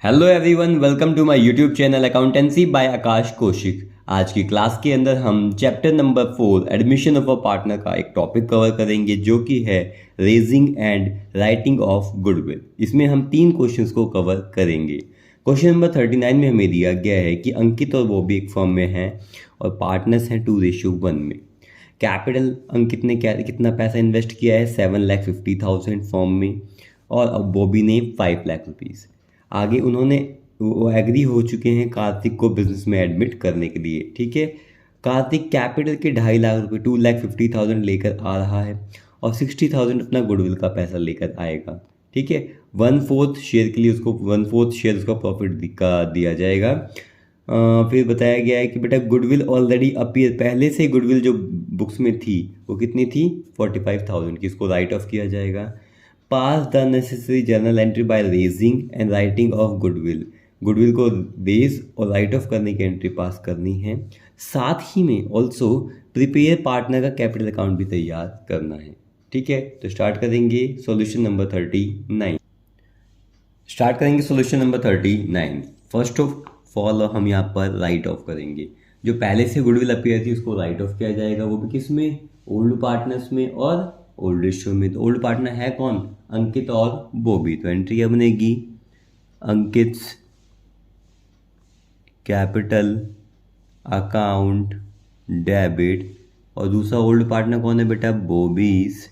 Hello everyone, welcome to my YouTube channel accountancy by Akash Kaushik. आज की class के अंदर हम chapter number 4 admission of a partner का एक टॉपिक कवर करेंगे जो कि है raising and writing off goodwill. इसमें हम 3 क्वेश्चंस को कवर करेंगे। क्वेश्चन नंबर 39 में हमें दिया गया है कि अंकित और बॉबी एक फर्म में हैं और पार्टनर्स हैं 2:1 में। कैपिटल अंकित ने कितना पैसा इन्वेस्ट किया है 7,50,000 फर्म में और अब बॉबी ने 5 लाख रुपीज़। आगे उन्होंने वो एग्री हो चुके हैं कार्तिक को बिजनेस में एडमिट करने के लिए। ठीक है, कार्तिक कैपिटल के 2.5 लाख रुपए 2,50,000 लेकर आ रहा है और 60,000 अपना गुडविल का पैसा लेकर आएगा। ठीक है, 1/4 शेयर के लिए उसको 1/4 शेयर उसका प्रॉफिट का दिया जाएगा। फिर बताया गया है कि बेटा गुडविल ऑलरेडी अपीयर, पहले से गुडविल जो बुक्स में थी वो कितनी थी 45,000 की, इसको राइट ऑफ किया जाएगा। Pass the necessary journal entry by raising and writing off goodwill, goodwill को रेज और राइट ऑफ करने की एंट्री पास करनी है। साथ ही में ऑल्सो प्रिपेयर पार्टनर का कैपिटल अकाउंट भी तैयार करना है। ठीक है, तो स्टार्ट करेंगे सॉल्यूशन नंबर 39। स्टार्ट करेंगे solution number 39। First of all हम यहाँ पर राइट ऑफ करेंगे। जो पहले से गुडविल अपीयर थी उसको राइट ऑफ किया जाएगा, वो भी किस में, ओल्ड पार्टनर्स में और ओल्ड रेशियो में। तो ओल्ड पार्टनर है कौन, अंकित और बॉबी। तो एंट्री क्या बनेगी, अंकित कैपिटल अकाउंट डेबिट, और दूसरा ओल्ड पार्टनर कौन है बेटा, Bobby's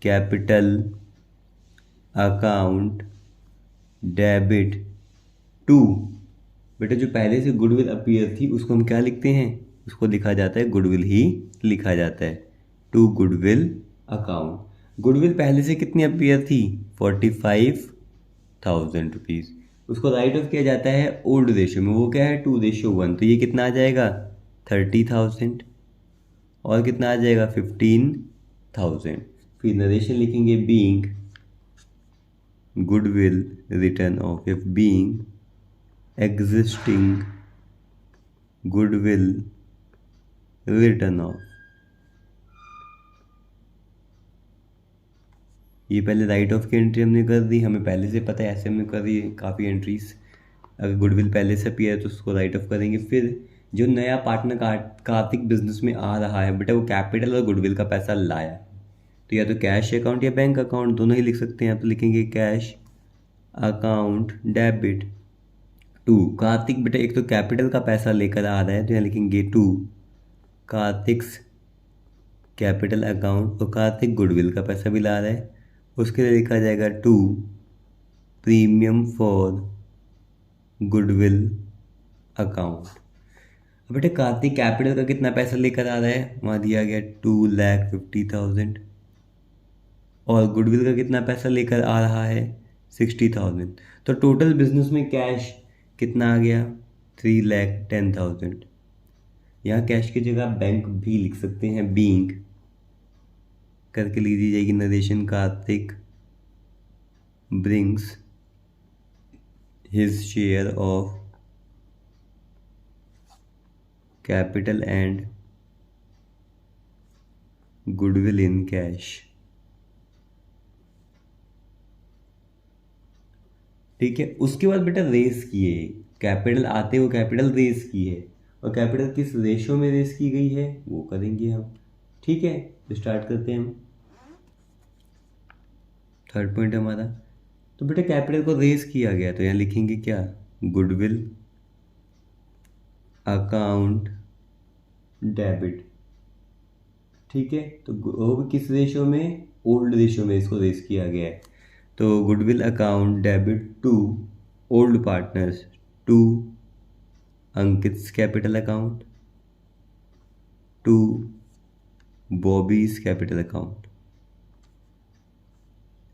capital account debit to. बेटा जो पहले से गुडविल अपीयर थी उसको हम क्या लिखते हैं, उसको लिखा जाता है गुडविल ही लिखा जाता है, टू गुडविल अकाउंट। गुडविल पहले से कितनी अपीयर थी 45,000 रुपीज़, उसको राइट ऑफ किया जाता है ओल्ड रेशियो में, वो क्या है 2:1। तो ये कितना आ जाएगा 30,000 और कितना आ जाएगा 15,000। फिर नरेशन लिखेंगे being goodwill return of, if being existing goodwill return of. ये पहले राइट ऑफ की एंट्री हमने कर दी, हमें पहले से पता है, ऐसे हमने कर दी काफ़ी एंट्रीज। अगर गुडविल पहले से अपीयर है तो उसको राइट ऑफ करेंगे। फिर जो नया पार्टनर कार्तिक बिजनेस में आ रहा है बेटा, वो कैपिटल और गुडविल का पैसा लाया, तो या तो कैश अकाउंट या बैंक अकाउंट दोनों ही लिख सकते हैं। तो लिखेंगे cash account debit to Kartik. बेटा एक तो कैपिटल का पैसा लेकर आ रहा है तो यहाँ लिखेंगे टू कार्तिक्स कैपिटल अकाउंट, और कार्तिक गुडविल का पैसा भी ला रहा है, उसके लिए लिखा जाएगा to premium for goodwill account. अब बेटा कार्तिक कैपिटल का कितना पैसा लेकर आ रहा है, वहाँ दिया गया 2,50,000, और गुडविल का कितना पैसा लेकर आ रहा है 60,000। तो टोटल बिजनेस में कैश कितना आ गया 3,10,000। यहाँ कैश की जगह बैंक भी लिख सकते हैं, बीइंग करके लिख दी जाएगी narration Kartik brings his share of capital and goodwill in cash। ठीक है, उसके बाद बेटा रेस किए, कैपिटल आते हो कैपिटल रेस की है, और कैपिटल किस रेशो में रेस की गई है वो करेंगे हम। ठीक है, तो स्टार्ट करते हैं हम। थर्ड पॉइंट हमारा, तो बेटा कैपिटल को रेस किया गया तो यहाँ लिखेंगे क्या, गुडविल अकाउंट डेबिट। ठीक है, तो वो भी किस रेशो में, ओल्ड रेशो में इसको रेस किया गया है। तो goodwill account debit to old partners, to Ankit's capital account, to Bobby's capital account,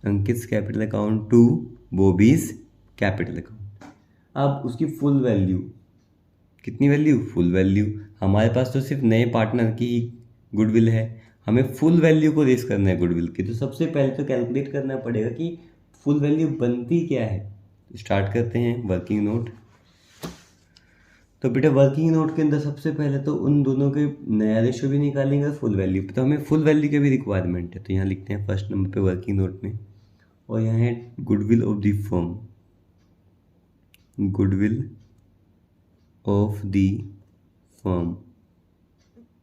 Ankit's capital account to Bobby's capital account. अब उसकी फुल वैल्यू कितनी, वैल्यू फुल वैल्यू, हमारे पास तो सिर्फ नए पार्टनर की ही गुडविल है, हमें फुल वैल्यू को रेस करना है गुडविल की। तो सबसे पहले तो कैलकुलेट करना पड़ेगा कि फुल वैल्यू बनती क्या है। स्टार्ट करते हैं वर्किंग नोट। तो बेटा वर्किंग नोट के अंदर सबसे पहले तो उन दोनों के नया रेशो भी निकालेंगे फुल वैल्यू पे, तो हमें फुल वैल्यू की भी रिक्वायरमेंट है। तो यहाँ लिखते हैं फर्स्ट नंबर पे वर्किंग नोट में, और यहाँ है goodwill of the firm, goodwill of the firm,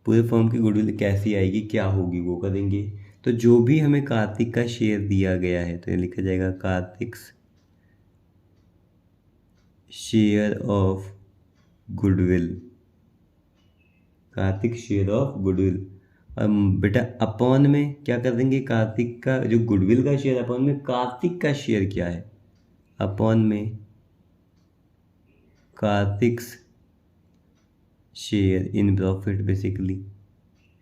पूरे फर्म की गुडविल कैसी आएगी, क्या होगी, वो करेंगे। तो जो भी हमें कार्तिक का शेयर दिया गया है तो ये लिखा जाएगा Kartik's share of goodwill, Kartik share of goodwill. बेटा अपॉन में क्या कर देंगे, कार्तिक का जो गुडविल का शेयर, अपॉन में कार्तिक का शेयर क्या है, अपॉन में Kartik's share in profit basically,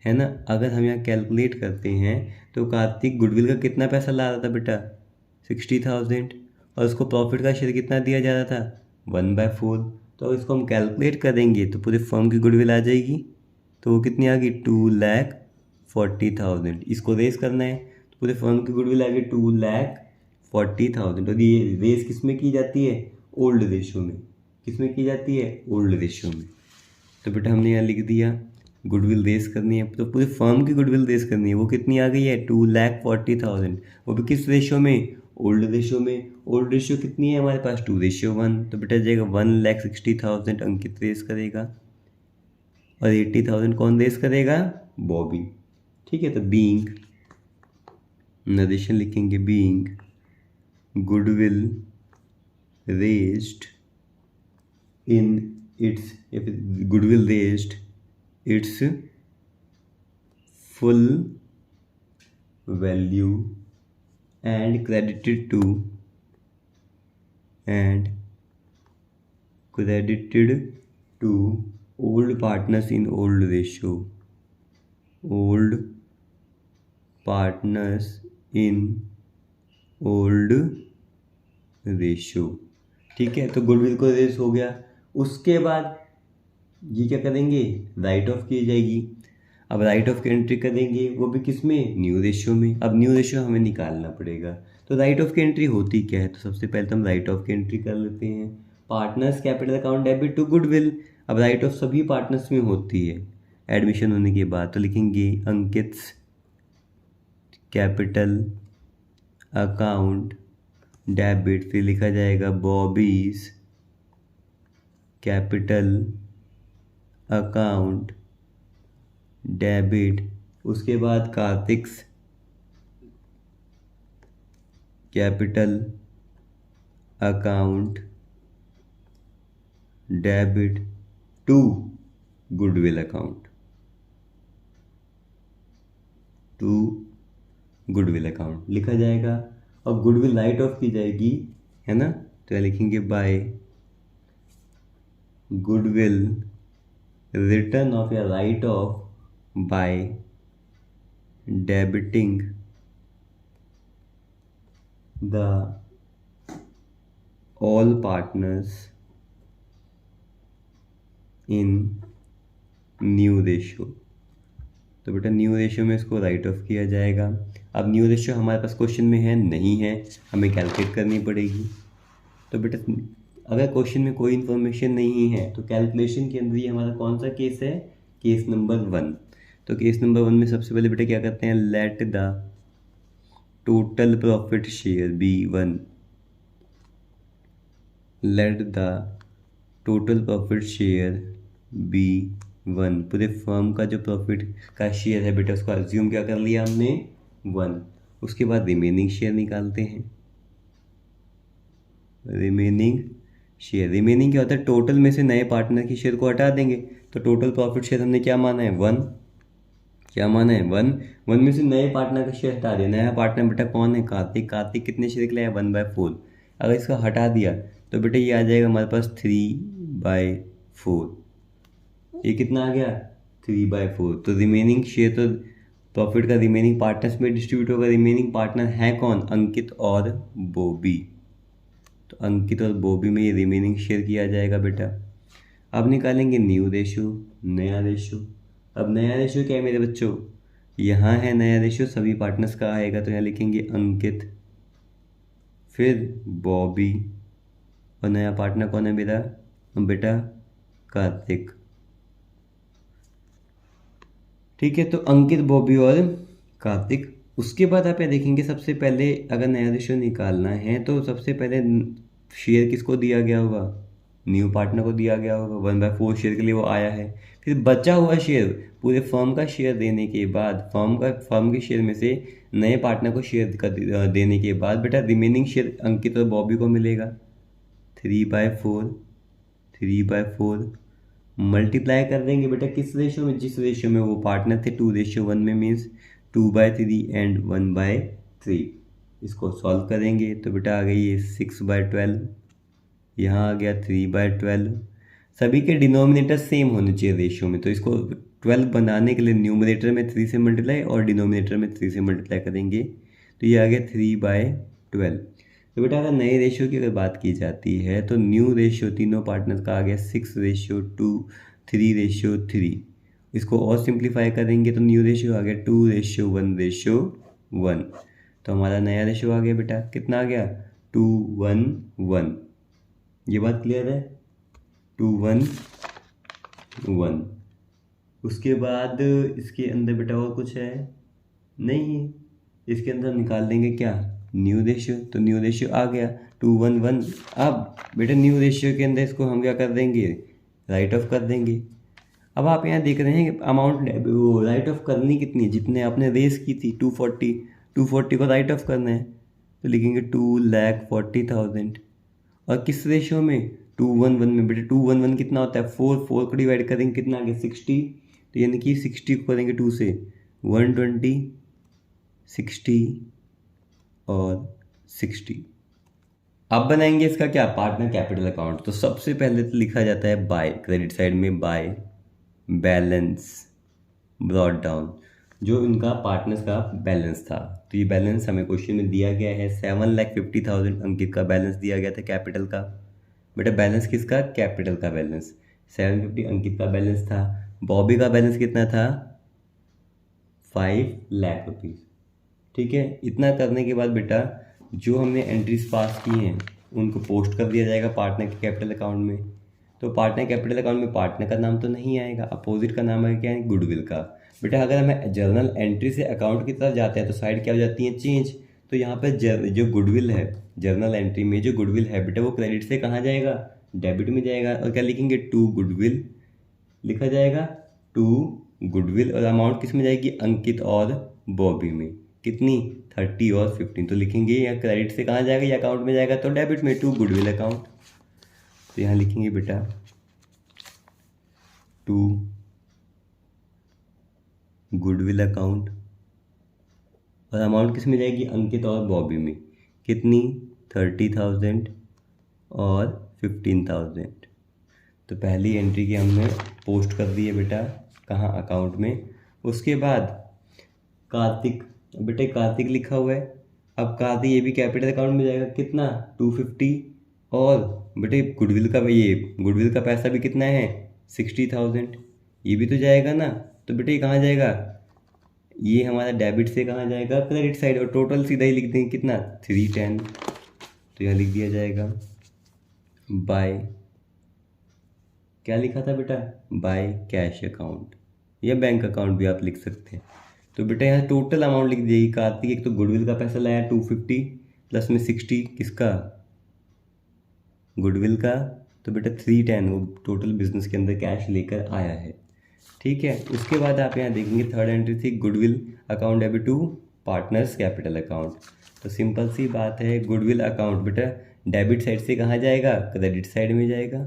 है ना। अगर हम यहाँ कैलकुलेट करते हैं तो कार्तिक गुडविल का कितना पैसा ला रहा था बेटा, 60,000, और उसको प्रॉफिट का शेयर कितना दिया जा रहा था, 1/4। तो इसको हम कैलकुलेट करेंगे तो पूरे फर्म की गुडविल आ जाएगी, तो वो कितनी आ गई, 2,40,000। इसको रेस करना है तो पूरे फर्म की गुडविल आ गई 2,40,000। और ये रेस किस में की जाती है, ओल्ड रेशो में। किस में की जाती है, ओल्ड रेशो में। तो बेटा हमने यहाँ लिख दिया गुडविल रेस करनी है, तो पूरे फर्म की गुडविल रेस करनी है, वो कितनी आ गई है, 2,40,000, वो भी किस रेशो में, ओल्ड रेशो में। ओल्ड रेशो कितनी है हमारे पास, 2:1। तो बेटा जाएगा 1,60,000 अंकित रेस करेगा, और 80,000 कौन रेस करेगा, बॉबी। ठीक है, तो बीइंग, नरेशन लिखेंगे, being goodwill raised in its, या फिर goodwill raised it's full value and credited to old partners in old ratio, old partners in old ratio। ठीक है, तो गुडविल को रेस हो गया। उसके बाद ये क्या करेंगे, राइट ऑफ की जाएगी। अब राइट ऑफ की एंट्री करेंगे, वो भी किस में, न्यू रेशियो में। अब न्यू रेशियो हमें निकालना पड़ेगा, तो राइट ऑफ की एंट्री होती क्या है, तो सबसे पहले तो हम राइट ऑफ की एंट्री कर लेते हैं। Partners capital account debit to goodwill. अब राइट ऑफ सभी पार्टनर्स में होती है एडमिशन होने के बाद, तो लिखेंगे अंकित्स कैपिटल अकाउंट डेबिट, फिर लिखा जाएगा बॉबीज कैपिटल अकाउंट डेबिट। उसके बाद Kartik's capital account debit to goodwill account, to goodwill account लिखा जाएगा। और गुडविल राइट ऑफ की जाएगी, है ना, तो यह लिखेंगे बाय गुडविल रिटर्न ऑफ या right of by debiting the all partners in new ratio। तो बेटा न्यू रेशियो में इसको राइट ऑफ किया जाएगा। अब न्यू रेशियो हमारे पास क्वेश्चन में है नहीं है, हमें कैलकुलेट करनी पड़ेगी। तो बेटा अगर क्वेश्चन में कोई इन्फॉर्मेशन नहीं है तो कैलकुलेशन के अंदर ये हमारा कौन सा केस है, केस नंबर 1। तो केस नंबर 1 में सबसे पहले बेटा क्या करते हैं, let the total profit share be 1, let the total profit share be 1। पूरे फर्म का जो प्रॉफिट का शेयर है बेटा उसको अज्यूम क्या कर लिया हमने, 1। उसके बाद रिमेनिंग शेयर निकालते हैं, रिमेनिंग शेयर। रिमेनिंग क्या होता है, टोटल में से नए पार्टनर की शेयर को हटा देंगे। तो टोटल प्रॉफिट शेयर हमने क्या माना है, 1। क्या माना है, 1। 1 में से नए पार्टनर का शेयर हटा दिया। नया पार्टनर बेटा कौन है, कार्तिक। कार्तिक कितने शेयर के लिए, 1/4। अगर इसका हटा दिया तो बेटा ये आ जाएगा हमारे पास 3/4। ये कितना आ गया, 3/4। तो रिमेनिंग शेयर तो प्रॉफिट का रिमेनिंग पार्टनर्स में डिस्ट्रीब्यूट होगा। रिमेनिंग पार्टनर है कौन, अंकित और बॉबी। तो अंकित और बॉबी में ये रिमेनिंग शेयर किया जाएगा बेटा। अब निकालेंगे न्यू रेशियो, नया रेशियो। अब नया रेशियो क्या है मेरे बच्चों, यहाँ है नया रेशियो, सभी पार्टनर्स का आएगा। तो यहाँ लिखेंगे अंकित, फिर बॉबी, और नया पार्टनर कौन है मेरा बेटा, कार्तिक। ठीक है, तो अंकित, बॉबी और कार्तिक। उसके बाद आप यहाँ देखेंगे सबसे पहले अगर नया रेशियो निकालना है तो सबसे पहले शेयर किसको दिया गया होगा, न्यू पार्टनर को दिया गया होगा, 1/4 शेयर के लिए वो आया है। फिर बचा हुआ शेयर पूरे फर्म का शेयर देने के बाद, फर्म के शेयर में से नए पार्टनर को शेयर देने के बाद बेटा रिमेनिंग शेयर अंकित और बॉबी को मिलेगा। 3/4 मल्टीप्लाई कर देंगे बेटा किस रेशियो में, जिस रेशियो में वो पार्टनर थे 2:1 में, मीन्स 2/3 एंड 1/3। इसको सॉल्व करेंगे तो बेटा आ गई ये 6/12, यहाँ आ गया 3/12। सभी के डिनोमिनेटर सेम होने चाहिए रेशियो में, तो इसको 12 बनाने के लिए न्यूमरेटर में 3 से मल्टीप्लाई और डिनोमिनेटर में 3 से मल्टीप्लाई करेंगे, तो ये आ गया 3/12। तो बेटा अगर नए रेशियो की अगर बात की जाती है तो न्यू रेशियो तीनों पार्टनर का आ गया 6:2, 3:3। इसको और सिंप्लीफाई करेंगे तो न्यू रेशियो आ गया 2:1:1। तो हमारा नया रेशियो आ गया बेटा, कितना आ गया 2:1:1। ये बात क्लियर है, 2:1:1। उसके बाद इसके अंदर बेटा और कुछ है नहीं, इसके अंदर निकाल देंगे क्या, न्यू रेशियो। तो न्यू रेशियो आ गया 2:1:1। अब बेटा न्यू रेशियो के अंदर इसको हम क्या कर देंगे, राइट ऑफ कर देंगे। अब आप यहाँ देख रहे हैं अमाउंट वो राइट ऑफ करनी कितनी है, जितने आपने रेस की थी 240 को राइट ऑफ करना है, तो लिखेंगे 2,40,000। और किस रेशियो में, 2:1:1 में। बेटा 2:1:1 कितना होता है, 4 को डिवाइड करेंगे कितना आ गया 60, तो यानी कि 60 को करेंगे 2 से 120, 60 और 60। अब बनाएंगे इसका क्या, पार्टनर कैपिटल अकाउंट। तो सबसे पहले तो लिखा जाता है बाय, क्रेडिट साइड में बाय बैलेंस ब्रॉट डाउन, जो इनका पार्टनर्स का बैलेंस था। तो ये बैलेंस हमें क्वेश्चन में दिया गया है, 7,50,000 अंकित का बैलेंस दिया गया था कैपिटल का। बेटा बैलेंस किसका, कैपिटल का बैलेंस 750 अंकित का बैलेंस था। बॉबी का बैलेंस कितना था, 5 लाख रुपीज़। ठीक है, इतना करने के बाद बेटा जो हमने एंट्रीज पास की हैं उनको पोस्ट कर दिया जाएगा पार्टनर के कैपिटल अकाउंट में। तो पार्टनर कैपिटल अकाउंट में पार्टनर का नाम तो नहीं आएगा, अपोजिट का नाम है क्या है, गुडविल का। बेटा अगर हमें जर्नल एंट्री से अकाउंट की तरफ जाते हैं तो साइड क्या हो जाती है, चेंज। तो यहाँ पर जो गुडविल है, जर्नल एंट्री में जो गुडविल है बेटा वो क्रेडिट से कहाँ जाएगा, डेबिट में जाएगा। और क्या लिखेंगे, टू गुडविल लिखा जाएगा, टू गुडविल। और अमाउंट किस में जाएगी, अंकित और बॉबी में। कितनी, 30 और 15। तो लिखेंगे या क्रेडिट से कहाँ जाएगा, या अकाउंट में जाएगा तो डेबिट में, टू गुडविल अकाउंट। तो यहाँ लिखेंगे बेटा टू गुडविल अकाउंट, और अमाउंट किस में जाएगी, अंकित और बॉबी में। कितनी, 30,000 और 15,000। तो पहली एंट्री की हमने पोस्ट कर दी है बेटा, कहाँ, अकाउंट में। उसके बाद कार्तिक, बेटा कार्तिक लिखा हुआ है। अब कार्तिक ये भी कैपिटल अकाउंट में जाएगा, कितना, 250। और बेटे गुडविल का पैसा भी कितना है, 60,000, ये भी तो जाएगा ना। तो बेटे ये कहाँ जाएगा, ये हमारा डेबिट से कहाँ जाएगा, क्रेडिट साइड। और टोटल सीधा ही लिख देंगे कितना, 310। तो यहाँ लिख दिया जाएगा बाय, क्या लिखा था बेटा, बाय कैश अकाउंट, या बैंक अकाउंट भी आप लिख सकते हैं। तो बेटा यहाँ टोटल अमाउंट लिख देगी। कार्तिक एक तो गुडविल का पैसा लाया 250 प्लस में 60 किसका, गुडविल का। तो बेटा 310 वो टोटल बिजनेस के अंदर कैश लेकर आया है। ठीक है, उसके बाद आप यहाँ देखेंगे थर्ड एंट्री थी, goodwill account debit to partners capital account. तो सिंपल सी बात है, गुडविल अकाउंट बेटा डेबिट साइड से कहाँ जाएगा, क्रेडिट साइड में जाएगा।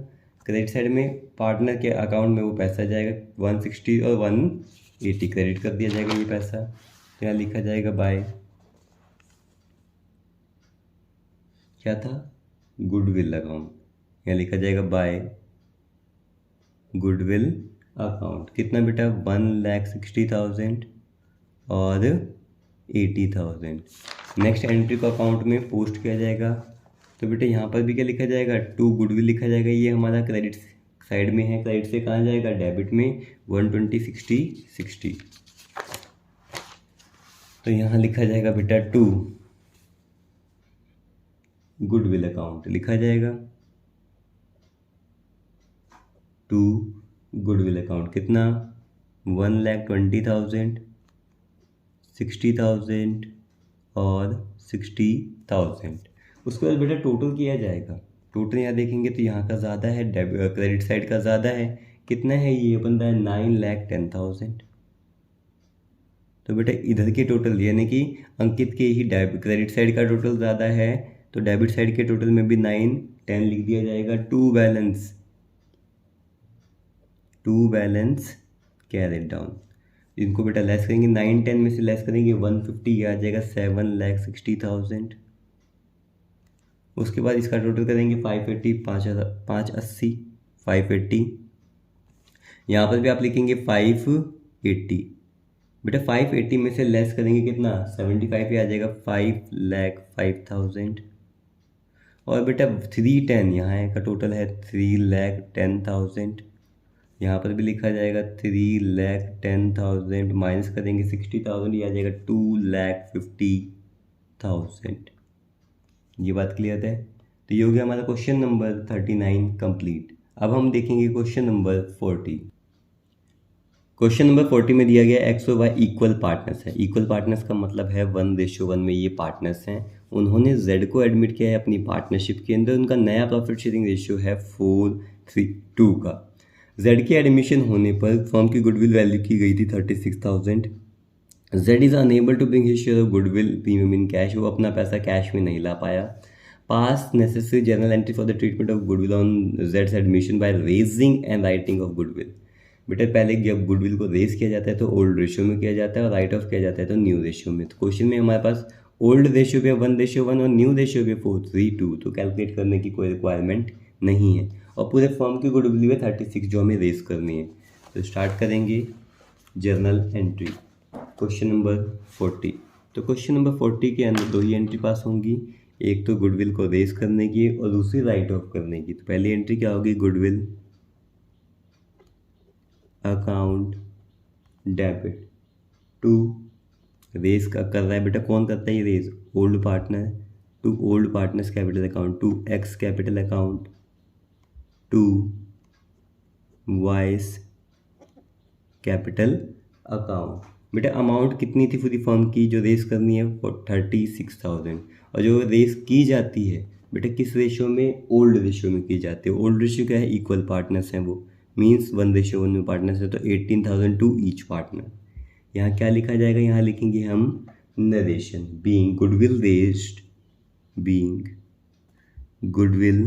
क्रेडिट साइड में पार्टनर के अकाउंट में वो पैसा जाएगा 160 और 180 क्रेडिट कर दिया जाएगा ये पैसा। तो यहाँ लिखा जाएगा बाय, क्या था, गुडविल अकाउंट। यहाँ लिखा जाएगा बाय गुडविल अकाउंट। कितना बेटा, 1,60,000 और 80,000। नेक्स्ट एंट्री को अकाउंट में पोस्ट किया जाएगा। तो बेटा यहाँ पर भी क्या लिखा जाएगा, टू गुडविल लिखा जाएगा। ये हमारा क्रेडिट साइड में है, क्रेडिट से कहाँ जाएगा, डेबिट में, 120, 60। तो यहाँ लिखा जाएगा बेटा टू गुडविल अकाउंट, लिखा जाएगा टू गुडविल अकाउंट। कितना, 1,20,000, 60,000 और 60,000। उसके बाद बेटा टोटल किया जाएगा। टोटल यहाँ देखेंगे तो यहाँ का ज़्यादा है, क्रेडिट साइड का ज़्यादा है। कितना है ये बंदा है 9,10,000। तो बेटा इधर के टोटल यानी कि अंकित के ही क्रेडिट साइड का टोटल ज़्यादा है, तो डेबिट साइड के टोटल में भी 9,10 लिख दिया जाएगा। टू बैलेंस कैरेट डाउन, इनको बेटा लेस करेंगे, 9,10 में से लेस करेंगे 150, आ जाएगा 7,60,000। उसके बाद इसका टोटल करेंगे 580, 580, 580। यहाँ पर भी आप लिखेंगे 580। बेटा 580 में से लेस करेंगे कितना, 75 ही आ जाएगा, 5,05,000। और बेटा 310 यहाँ का टोटल है 3,10,000। यहाँ पर भी लिखा जाएगा 3,10,000, माइनस करेंगे 60,000, ये आ जाएगा 2,50,000। ये बात क्लियर है। तो ये हो गया हमारा क्वेश्चन नंबर 39 कंप्लीट। अब हम देखेंगे क्वेश्चन नंबर 40। क्वेश्चन नंबर 40 में दिया गया एक्स और वाई इक्वल पार्टनर्स है। इक्वल पार्टनर्स का मतलब है 1:1 में ये पार्टनर्स हैं। उन्होंने जेड को एडमिट किया है अपनी पार्टनरशिप के अंदर। उनका नया प्रॉफिट शेयरिंग रेशियो है 4:3:2 का। जेड के एडमिशन होने पर फर्म की गुडविल वैल्यू की गई थी 36,000। Z is unable to bring his share of goodwill premium in cash. वो अपना पैसा कैश में नहीं ला पाया। Pass necessary journal entry for the treatment of goodwill on जेड्स admission by raising and writing off goodwill. बेटा पहले जब गुडविल को रेज किया जाता है तो ओल्ड रेशियो में किया जाता है और राइट ऑफ किया जाता है तो न्यू रेशियो में। तो क्वेश्चन में हमारे पास ओल्ड रेशियो पे 1:1 और न्यू रेशियो पे 4:3:2, तो कैलकुलेट करने की कोई रिक्वायरमेंट नहीं है। और पूरे फर्म की गुडविल में 36 जो हमें रेज करनी है। तो स्टार्ट करेंगे जर्नल एंट्री क्वेश्चन नंबर 40। तो क्वेश्चन नंबर 40 के अंदर दो ही एंट्री पास होंगी, एक तो गुडविल को रेज करने की और दूसरी राइट ऑफ करने की। तो पहली एंट्री क्या होगी, goodwill account debit to raise का कर रहा है बेटा, कौन करता है ये raise, old partner, to old partners capital account, to X capital account, to Y's capital account. बेटा अमाउंट कितनी थी पूरी फर्म की जो रेज करनी है, 36,000। और जो रेज की जाती है बेटा किस रेशियो में, ओल्ड रेशियो में की जाती है। ओल्ड रेशियो क्या है, इक्वल पार्टनर्स हैं वो, मीन्स 1:1 में पार्टनर्स है तो 18,000 टू ईच पार्टनर। यहाँ क्या लिखा जाएगा, यहाँ लिखेंगे हम narration, being goodwill raised, being goodwill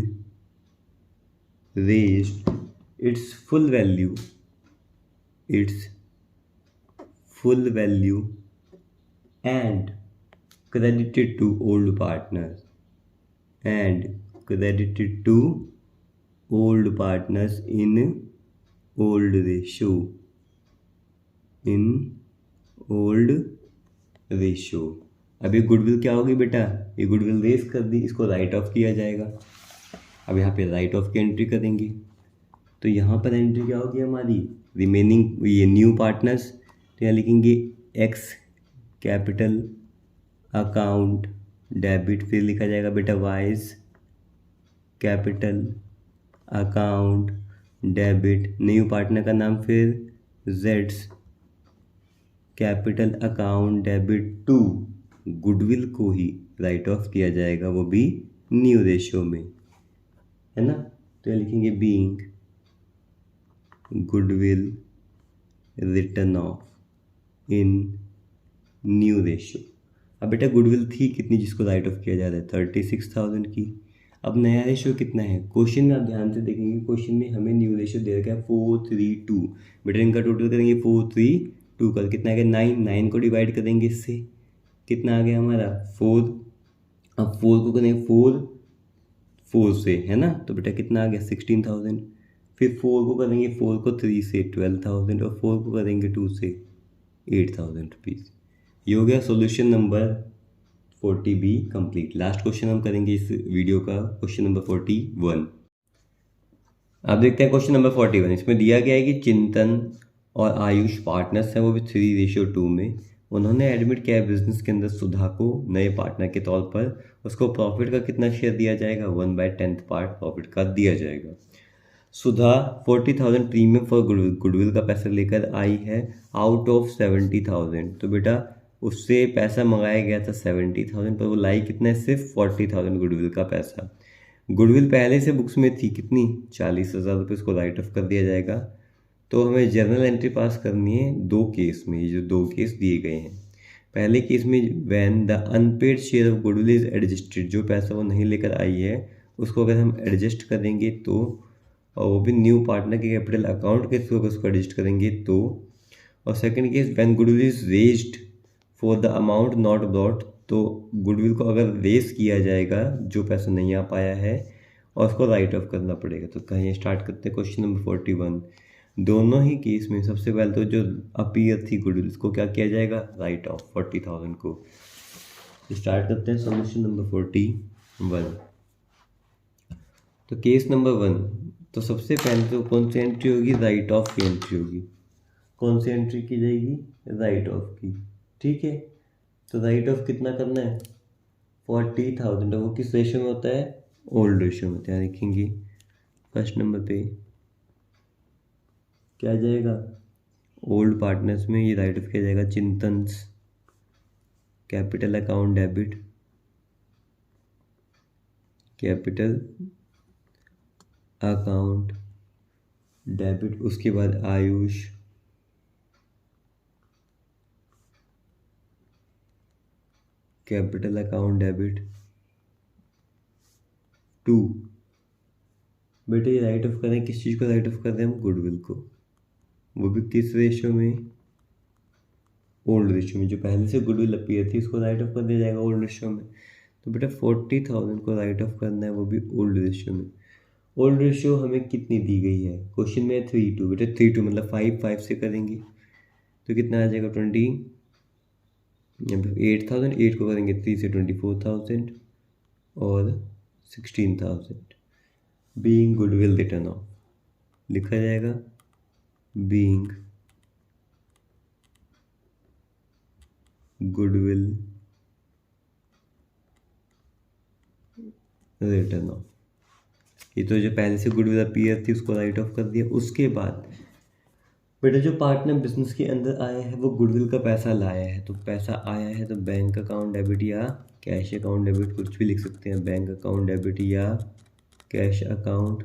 raised it's full value, it's full value and credited to old partners, and credited to old partners in old ratio, in old ratio। अब ये goodwill क्या होगी बेटा, ये गुडविल रेज कर दी, इसको right off किया जाएगा। अब यहाँ पे राइट ऑफ की एंट्री करेंगे तो यहाँ पर एंट्री क्या होगी हमारी, रिमेनिंग ये न्यू पार्टनर्स। तो यहाँ लिखेंगे एक्स कैपिटल अकाउंट डेबिट, फिर लिखा जाएगा बेटा वाइज capital account debit, new partner का नाम फिर जेड्स capital account debit to goodwill को ही राइट ऑफ किया जाएगा, वो भी न्यू रेशियो में, है ना। तो यहाँ लिखेंगे being goodwill return of in new ratio. अब बेटा गुडविल थी कितनी जिसको राइट ऑफ किया जा रहा है, 36,000 की। अब नया रेशियो कितना है, क्वेश्चन में आप ध्यान से देखेंगे, क्वेश्चन में हमें न्यू रेशियो दे रखा है 4:3:2। बेटा इनका टोटल करेंगे 4:3:2 का, कितना आ गया 9 को डिवाइड करेंगे इससे, कितना आ गया हमारा 4। अब 4 को करेंगे 4 से, है ना, तो बेटा कितना आ गया 16,000। फिर 4 को करेंगे 4 को 3 से 12,000 और 4 को करेंगे 2 से 8,000 रुपीज़। ये हो गया solution number 40B complete. Last question हम करेंगे इस वीडियो का, क्वेश्चन नंबर 41। अब देखते हैं क्वेश्चन नंबर 41। इसमें दिया गया है कि चिंतन और आयुष पार्टनर्स हैं, वो भी 3:2 में। उन्होंने एडमिट किया है बिजनेस के अंदर सुधा को नए पार्टनर के तौर पर। उसको प्रॉफिट का कितना शेयर दिया जाएगा, 1/10 पार्ट प्रॉफिट का दिया जाएगा। सुधा 40,000 प्रीमियम फॉर गुडविल का पैसा लेकर आई है आउट ऑफ 70,000। तो बेटा उससे पैसा मंगाया गया था 70,000 पर वो लाई कितना है, सिर्फ 40,000 गुडविल का पैसा। गुडविल पहले से बुक्स में थी कितनी, 40,000 रुपये, इसको राइट ऑफ कर दिया जाएगा। तो हमें जर्नल एंट्री पास करनी है दो केस में, ये जो दो केस दिए गए हैं। पहले केस में when the unpaid share of goodwill is adjusted, जो पैसा वो नहीं लेकर आई है उसको अगर हम एडजस्ट करेंगे तो, और वो भी न्यू पार्टनर के कैपिटल अकाउंट के थ्रू उसको एडजस्ट करेंगे तो। और second case when goodwill is raised for the amount not brought, तो गुडविल को अगर रेस किया जाएगा जो पैसा नहीं आ पाया है और उसको राइट ऑफ करना पड़ेगा। तो कहीं स्टार्ट करते हैं क्वेश्चन नंबर 41। दोनों ही केस में सबसे पहले तो जो अपीयर थी गुडविल, इसको क्या किया जाएगा, राइट ऑफ 40,000 को। स्टार्ट करते हैं सॉल्यूशन नंबर 41। तो केस नंबर 1, तो सबसे पहले तो कौन सी एंट्री होगी, राइट ऑफ की एंट्री होगी। कौन सी एंट्री की जाएगी, राइट ऑफ की। ठीक है, तो राइट ऑफ कितना करना है, 40,000। वो किस रेशियो में होता है, ओल्ड रेशियो में। ध्यान रखेंगे फर्स्ट नंबर पे क्या जाएगा, ओल्ड पार्टनर्स में ये राइट ऑफ किया जाएगा। Chintan's capital account debit, capital account debit. उसके बाद आयुष कैपिटल अकाउंट डेबिट 2। बेटे ये राइट ऑफ कर रहे हैं, किस चीज़ को राइट ऑफ कर रहे हैं हम, गुडविल को। वो भी किस रेशियो में, ओल्ड रेशियो में। जो पहले से गुडविल अपीयर थी उसको राइट ऑफ कर दिया जाएगा ओल्ड रेशियो में। तो बेटा 40,000 को राइट ऑफ करना है, वो भी ओल्ड रेशियो में। ओल्ड रेशियो हमें कितनी दी गई है, क्वेश्चन में 3:2। बेटा 3:2 मतलब 5 से करेंगे तो कितना आ जाएगा, 20। 8,000, 8 को करेंगे 3 से 24,000 और 16,000। बीइंग गुडविल रिटर्न ऑफ लिखा जाएगा, बीइंग गुडविल रिटर्न ऑफ। ये तो जो पहले से गुडविल अपीयर थी उसको राइट ऑफ कर दिया। उसके बाद बेटा जो पार्टनर बिजनेस के अंदर आया है वो गुडविल का पैसा लाया है, तो पैसा आया है तो बैंक अकाउंट डेबिट या कैश अकाउंट डेबिट, कुछ भी लिख सकते हैं। बैंक अकाउंट डेबिट या कैश अकाउंट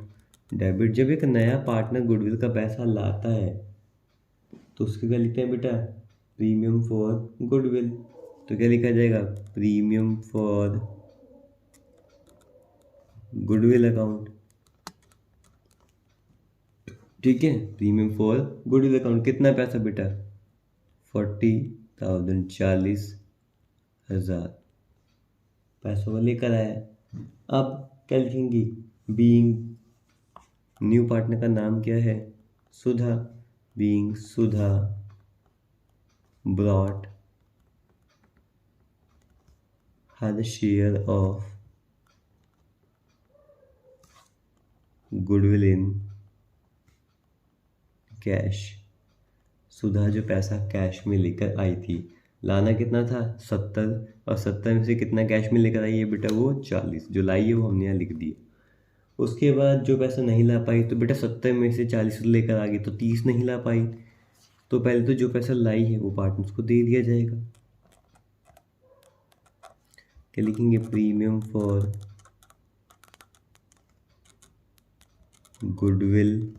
डेबिट। जब एक नया पार्टनर गुडविल का पैसा लाता है तो उसके क्या लिखते हैं बेटा, प्रीमियम फॉर गुडविल। तो क्या लिखा जाएगा, प्रीमियम फॉर गुडविल अकाउंट। ठीक है, प्रीमियम फॉर गुडविल अकाउंट। कितना पैसा बेटा, 40,000, 40,000 पैसा वो लेकर आया। अब क्या लिखेंगे, बीइंग, न्यू पार्टनर का नाम क्या है, Sudha. Being Sudha brought her share of goodwill in cash. Sudha जो पैसा कैश में लेकर आई थी, लाना कितना था 70, और 70 में से कितना कैश में लेकर आई है बेटा, वो 40। जो लाई है वो हमने यहाँ लिख दी। उसके बाद जो पैसा नहीं ला पाई, तो बेटा 70 में से 40 लेकर आ गई तो 30 नहीं ला पाई। तो पहले तो जो पैसा लाई है वो पार्टनर्स को दे दिया जाएगा। क्या लिखेंगे, premium for goodwill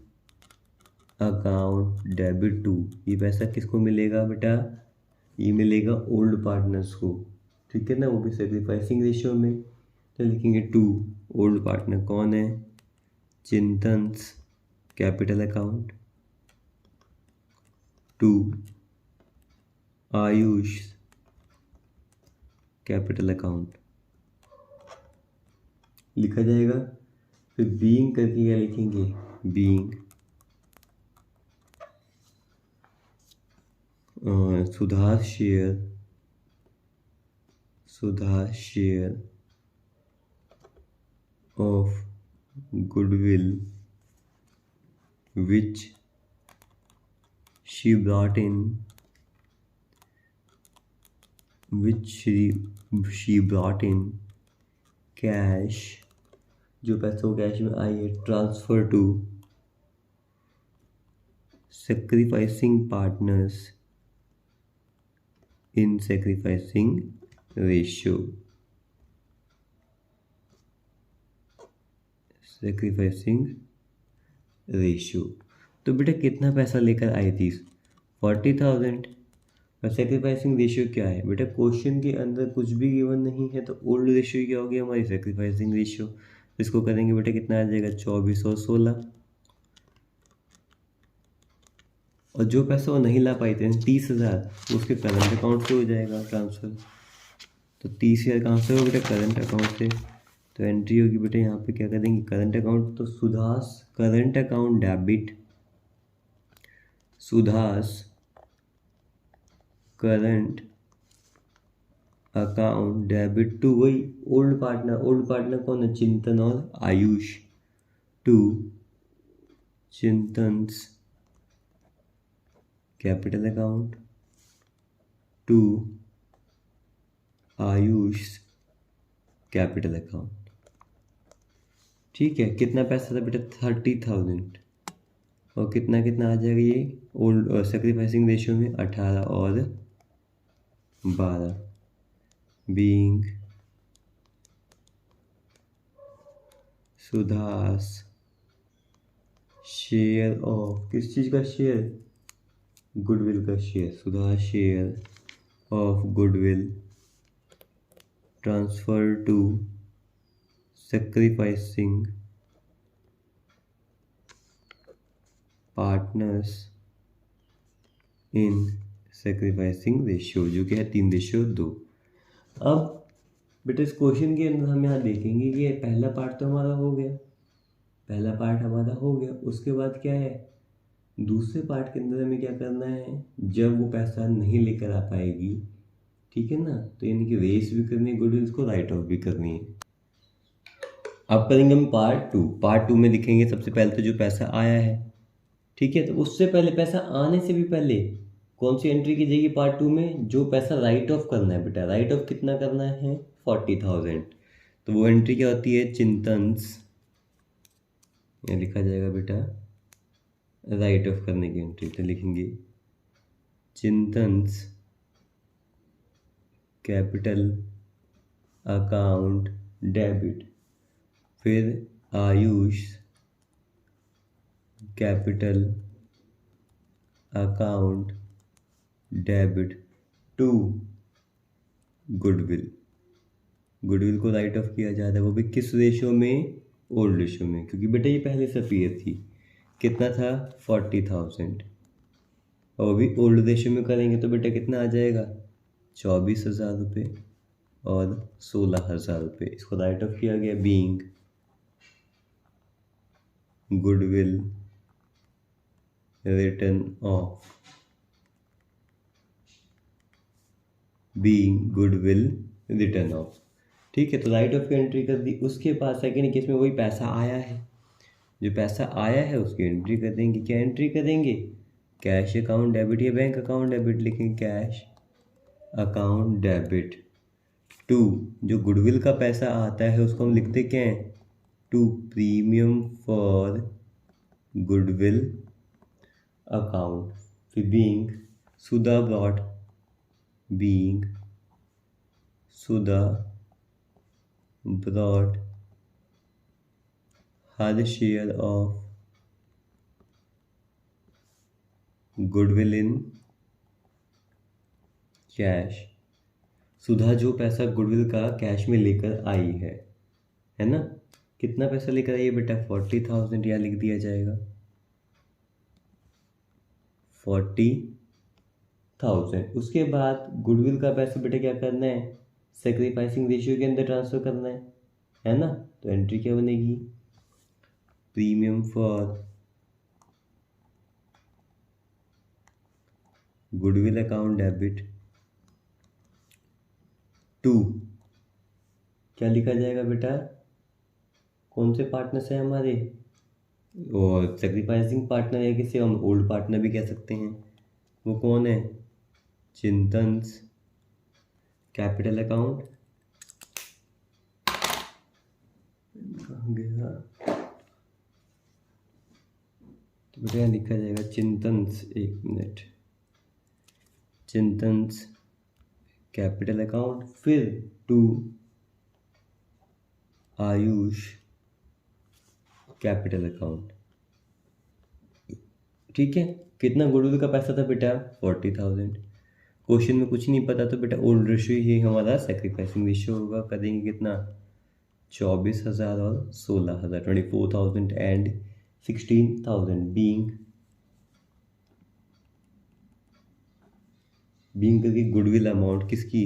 account debit 2। ये पैसा किसको मिलेगा बेटा, ये मिलेगा ओल्ड पार्टनर्स को। ठीक है ना, वो भी सेक्रीफाइसिंग रेशियो में। तो लिखेंगे 2, ओल्ड पार्टनर कौन है, Chintan's capital account 2, Ayush capital account लिखा जाएगा। फिर बीइंग करके क्या लिखेंगे, being Sudha share of goodwill which she brought in cash. जो पैसा वो कैश में आई है, transfer to sacrificing partners in sacrificing ratio. Sacrificing ratio. तो बेटा कितना पैसा लेकर आई थी? 40,000। और सेक्रीफाइसिंग रेशियो क्या है बेटा? क्वेश्चन के अंदर कुछ भी गिवन नहीं है, तो ओल्ड रेशियो क्या होगी हमारी? Sacrificing ratio. इसको करेंगे बेटा कितना आ जाएगा? 24 और 16। और जो पैसा वो नहीं ला पाई थे 30,000, उसके करंट अकाउंट से हो जाएगा ट्रांसफ़र। तो 30,000 कहाँ से हो बेटा? करंट अकाउंट से। तो एंट्री होगी बेटा यहाँ पे क्या करेंगे? Current account. तो Sudha's current account debit, Sudha's current account debit to वही ओल्ड पार्टनर। ओल्ड पार्टनर कौन है? चिंतन और Ayush. To Chintan's capital account, to Ayush capital account. ठीक है, कितना पैसा था बेटा? 30,000। और कितना कितना आ जाएगा ये ओल्ड सेक्रीफाइसिंग रेशियो में? 18 और 12। बीइंग सुधास शेयर ऑफ, किस चीज़ का शेयर? गुडविल का share. Sudha's share of goodwill transfer to sacrificing partners in sacrificing ratio, जो कि है 3:2। अब बेटा इस क्वेश्चन के अंदर हम यहाँ देखेंगे कि पहला पार्ट तो हमारा हो गया, पहला पार्ट हमारा हो गया। उसके बाद क्या है? दूसरे पार्ट के अंदर हमें क्या करना है? जब वो पैसा नहीं लेकर आ पाएगी, ठीक है ना, तो यानी कि रेस भी करनी है, गुडविल को राइट ऑफ भी करनी है। अब करेंगे हम पार्ट 2। पार्ट 2 में लिखेंगे सबसे पहले तो जो पैसा आया है, ठीक है। तो उससे पहले, पैसा आने से भी पहले कौन सी एंट्री की जाएगी पार्ट 2 में? जो पैसा राइट ऑफ करना है बेटा। राइट ऑफ कितना करना है? 40,000। तो वो एंट्री क्या होती है? चिंतन्स, ये लिखा जाएगा बेटा राइट ऑफ करने की एंट्री। तो लिखेंगे चिंतन्स कैपिटल अकाउंट डेबिट, फिर Ayush capital account debit to goodwill. Goodwill को राइट ऑफ किया जाता है, वो भी किस रेशियो में? ओल्ड रेशियो में, क्योंकि बेटा ये पहले से पीए थी। कितना था? 40,000। और वो भी ओल्ड रेशियो में करेंगे तो बेटा कितना आ जाएगा? 24,000 रुपये और 16,000 रुपये। इसको राइट ऑफ किया गया being goodwill return of, being goodwill return of. ठीक है, तो राइट ऑफ की एंट्री कर दी। उसके बाद सेकेंड केस में वही पैसा आया है, जो पैसा आया है उसकी एंट्री कर देंगे। क्या एंट्री करेंगे? कैश अकाउंट डेबिट या बैंक अकाउंट डेबिट लिखेंगे। कैश अकाउंट डेबिट टू, जो गुडविल का पैसा आता है उसको हम लिखते क्या हैं? To premium for goodwill account. फिर being Sudha brought, being Sudha brought her share of goodwill in cash. Sudha जो पैसा गुडविल का कैश में लेकर आई है ना? कितना पैसा लेकर आई है बेटा? 40,000। यहाँ लिख दिया जाएगा 40,000। उसके बाद गुडविल का पैसा बेटा क्या करना है? सेक्रीफाइसिंग रेशियो के अंदर ट्रांसफर करना है ना? तो एंट्री क्या बनेगी? Premium for goodwill account debit to, क्या लिखा जाएगा बेटा? कौन से पार्टनर से हमारे? और सेक्रीफाइसिंग पार्टनर है, किसे हम ओल्ड पार्टनर भी कह सकते हैं। वो कौन है? चिंतन्स कैपिटल अकाउंट, कहाँ गया? तो बेटा लिखा जाएगा चिंतन्स, एक मिनट, चिंतन्स कैपिटल अकाउंट, फिर टू आयुष कैपिटल अकाउंट। ठीक है, कितना गुडविल का पैसा था बेटा? 40,000। क्वेश्चन में कुछ नहीं पता तो बेटा ओल्ड रेशियो ही हमारा सेक्रीफाइसिंग रेशियो होगा। करेंगे कितना? 24,000 और 16,000, 24,000 एंड 16,000 बीइंग करके गुडविल अमाउंट किसकी,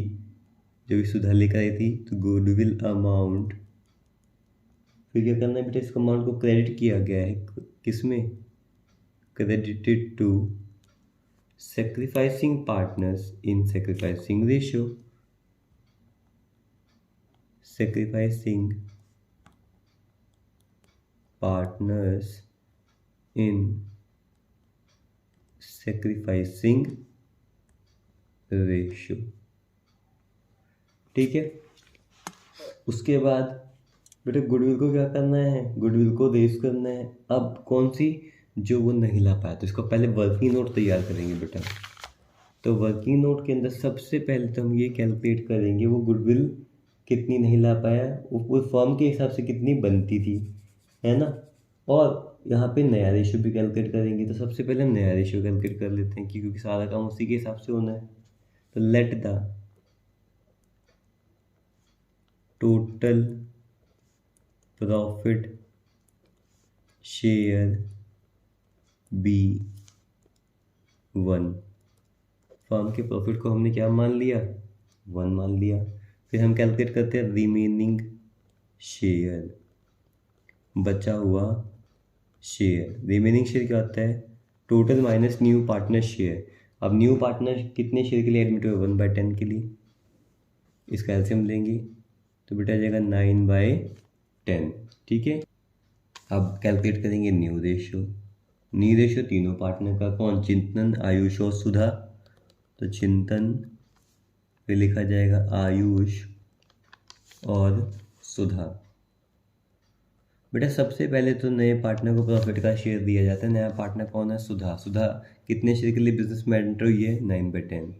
जब ये सुधा लेकर आई थी तो गुडविल अमाउंट। फिर क्या करना है बेटा, इसको अमाउंट को क्रेडिट किया गया है किसमें? Credited to sacrificing partners in sacrificing ratio, sacrificing partners in sacrificing ratio। ठीक है, उसके बाद बेटा गुडविल को क्या करना है? गुडविल को रेज करना है। अब कौन सी? जो वो नहीं ला पाया, तो इसको पहले वर्किंग नोट तैयार करेंगे बेटा। तो वर्किंग नोट के अंदर सबसे पहले तो हम ये कैलकुलेट करेंगे वो गुडविल कितनी नहीं ला पाया, वो फर्म के हिसाब से कितनी बनती थी, है ना। और यहाँ पे नया रेशियो भी कैलकुलेट करेंगे। तो सबसे पहले हम नया रेशियो कैलकुलेट कर लेते हैं क्योंकि सारा काम उसी के हिसाब से होना है। तो let the total profit share be 1। Firm के प्रॉफिट को हमने क्या मान लिया? 1 मान लिया। फिर हम कैलकुलेट करते हैं रिमेनिंग शेयर, बचा हुआ शेयर। रिमेनिंग शेयर क्या होता है? Total minus new partner share. अब न्यू पार्टनर कितने शेयर के लिए एडमिट हुए? 1/10 के लिए। इसका एलसीएम लेंगे तो बेटा आ जाएगा 9/10। ठीक है, अब कैलकुलेट करेंगे न्यू रेशियो। न्यू रेशियो तीनों पार्टनर का, कौन? चिंतन, आयुष और सुधा। तो चिंतन पे लिखा जाएगा आयुष और सुधा। बेटा सबसे पहले तो नए पार्टनर को प्रॉफिट का शेयर दिया जाता है। नया पार्टनर कौन है? सुधा। सुधा कितने शेयर के लिए बिजनेस में एंटर हुई है? 9/10।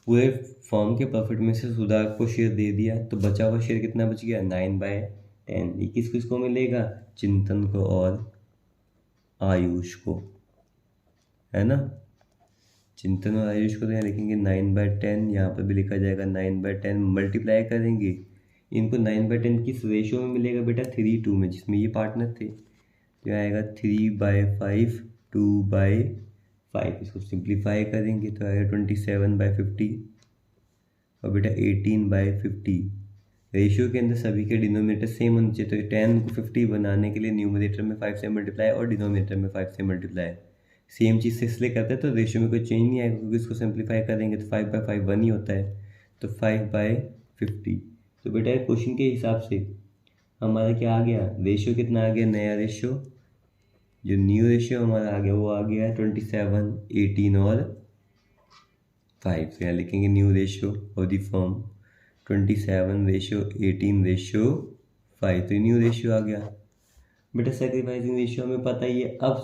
पूरे फर्म के प्रॉफिट में से सुधा को शेयर दे दिया तो बचा हुआ शेयर कितना बच गया? 9/10। ये किस किसको मिलेगा? चिंतन को और आयुष को, है ना। चिंतन और आयुष को तो यहाँ लिखेंगे 9/10। यहाँ पर भी लिखा जाएगा 9/10। मल्टीप्लाई करेंगे इनको 9/10 किस रेशियो में मिलेगा बेटा? 3:2 में, जिसमें ये पार्टनर थे। तो यहाँ आएगा 3/5 2/5। इसको सिंप्लीफाई करेंगे तो आएगा 27/50 और बेटा 18/50। रेशियो के अंदर सभी के डिनोमिनेटर सेम होने चाहिए। तो 10 को 50 बनाने के लिए न्यूमरेटर में 5 से मल्टीप्लाई और डिनोमिनेटर में 5 से मल्टीप्लाई। सेम चीज़ से इसलिए करते हैं तो रेशियो में कोई चेंज नहीं आएगा क्योंकि इसको सिंप्लीफाई करेंगे तो 5/5 1 ही होता है। तो 5/50। तो बेटा क्वेश्चन के हिसाब से हमारा क्या आ गया? रेशियो कितना आ गया? नया रेशियो, जो न्यू रेशियो हमारा आ गया वो आ गया 27, 18 और 5। तो यहाँ लिखेंगे new ratio of the firm 27:18:5। तो न्यू रेशियो आ गया। बेटा सेक्रीफाइसिंग रेशियो हमें पता ही है। अब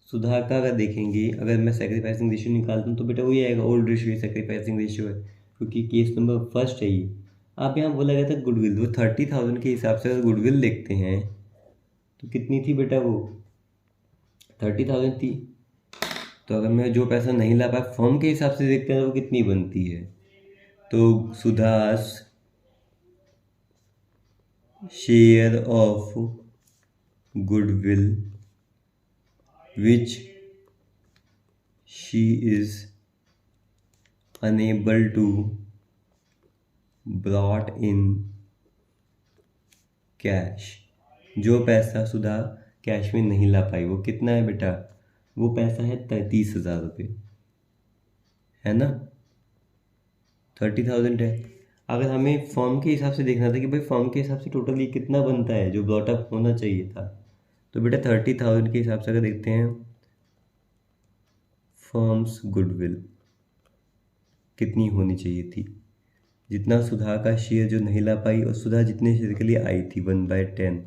सुधा का अगर देखेंगे, अगर मैं सेक्रीफाइसिंग रेशियो निकालता हूँ तो बेटा वही आएगा, ओल्ड रेशियो सेक्रीफाइसिंग रेशियो है क्योंकि केस नंबर फर्स्ट है ये। आप यहाँ बोला गया था गुडविल, वो 30,000 के हिसाब से अगर गुडविल देखते हैं तो कितनी थी बेटा? वो 30,000 थी। तो अगर मैं जो पैसा नहीं ला पाया फर्म के हिसाब से देखते हैं तो वो कितनी बनती है? तो Sudha's share of goodwill which she is unable to brought in cash। जो पैसा सुधा कैश में नहीं ला पाई वो कितना है बेटा? वो पैसा है 30,000 रुपये, है ना। 30,000 है। अगर हमें फॉर्म के हिसाब से देखना था कि भाई फॉर्म के हिसाब से टोटल ये कितना बनता है जो ब्रॉटअप होना चाहिए था, तो बेटा 30,000 के हिसाब से अगर देखते हैं फर्म्स गुडविल कितनी होनी चाहिए थी, जितना सुधा का शेयर जो नहीं ला पाई और सुधा जितने शेयर के लिए आई थी 1/10,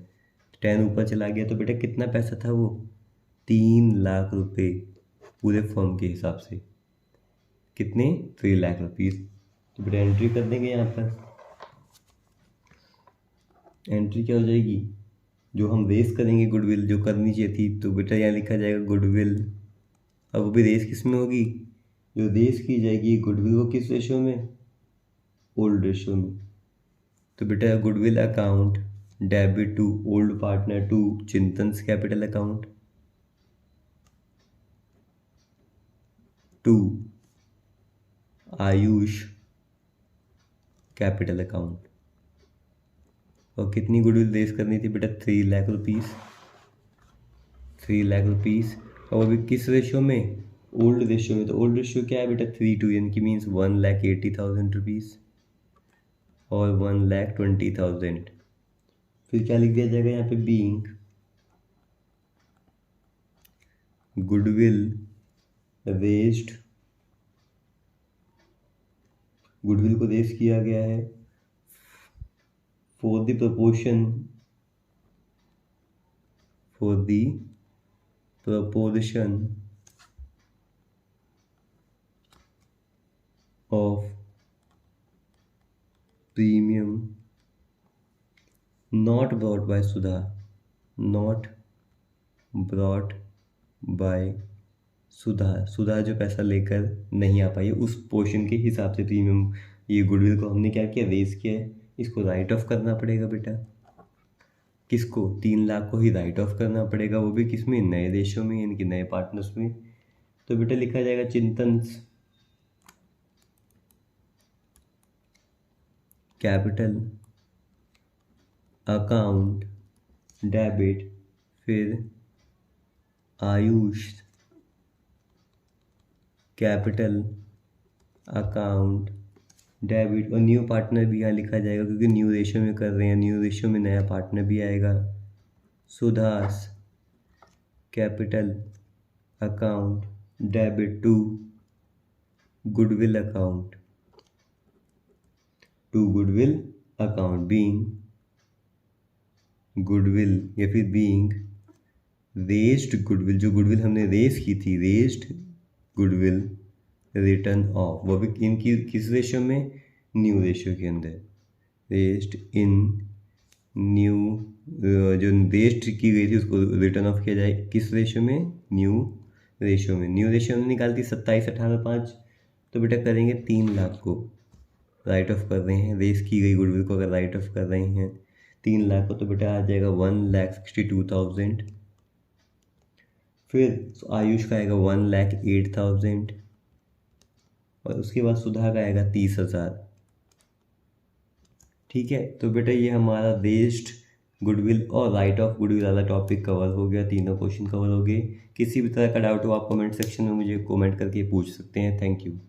10 ऊपर चला गया तो बेटा कितना पैसा था? वो 3 लाख रुपए पूरे फर्म के हिसाब से। कितने? 3 लाख रुपीज़। तो बेटा एंट्री कर देंगे यहाँ पर। एंट्री क्या हो जाएगी? जो हम रेस करेंगे गुडविल जो करनी चाहिए थी, तो बेटा यहाँ लिखा जाएगा गुडविल। अब वो भी रेस किस में होगी, जो रेस की जाएगी गुडविल वो किस रेशो में, ओल्ड रेशो में। तो बेटा goodwill account debit to old partner to Chintan's capital account to Ayush capital account. और कितनी गुडविल रेस करनी थी बेटा, 3 लाख रुपीज़, 3 लाख रुपीज़। और अभी किस रेशो में, ओल्ड रेशो में। तो ओल्ड रेशो क्या है बेटा, 3:2, यानी कि मीन्स 1,80,000 रुपीज़ और 1,20,000। फिर क्या लिख दिया जाएगा यहाँ पे, बीइंग गुडविल रेस्ड, गुडविल को रेस किया गया है for the proportion of premium not brought by Sudha, सुधा जो पैसा लेकर नहीं आ पाई, उस पोर्शन के हिसाब से प्रीमियम ये गुडविल को हमने क्या किया, रेस किया है। इसको राइट ऑफ करना पड़ेगा बेटा, किसको, 3 लाख को ही राइट ऑफ करना पड़ेगा, वो भी किस में, नए देशों में, यानी कि नए पार्टनर्स में। तो बेटा लिखा जाएगा चिंतन्स कैपिटल अकाउंट डेबिट, फिर आयुष कैपिटल अकाउंट डेबिट, और न्यू पार्टनर भी यहाँ लिखा जाएगा क्योंकि न्यू रेशो में कर रहे हैं, न्यू रेशो में नया पार्टनर भी आएगा। Sudha's capital account debit to goodwill account, being goodwill या फिर बीइंग रेस्ड गुडविल, जो गुडविल हमने रेस की थी, रेस्ड गुडविल रिटर्न ऑफ, वो भी इनकी किस रेशो में, न्यू रेशो के अंदर, रेस्ड इन न्यू, जो रेस्ट की गई थी उसको रिटर्न ऑफ किया जाए किस रेशो में, न्यू रेशो में। न्यू रेशो हमने निकाली थी 27, 18, 5, तो बेटा करेंगे 3 लाख को राइट ऑफ कर रहे हैं, रेस की गई गुडविल को अगर राइट ऑफ कर रहे हैं 3 लाख को, तो बेटा आ जाएगा 1,62,000। फिर आयुष का आएगा 1,08,000 और उसके बाद सुधा का आएगा 30,000। ठीक है, तो बेटा ये हमारा रेस्ड गुडविल और राइट ऑफ गुडविल वाला टॉपिक कवर हो गया, तीनों क्वेश्चन कवर हो गए। किसी भी तरह का डाउट हो आप कमेंट सेक्शन में मुझे कमेंट करके पूछ सकते हैं। Thank you.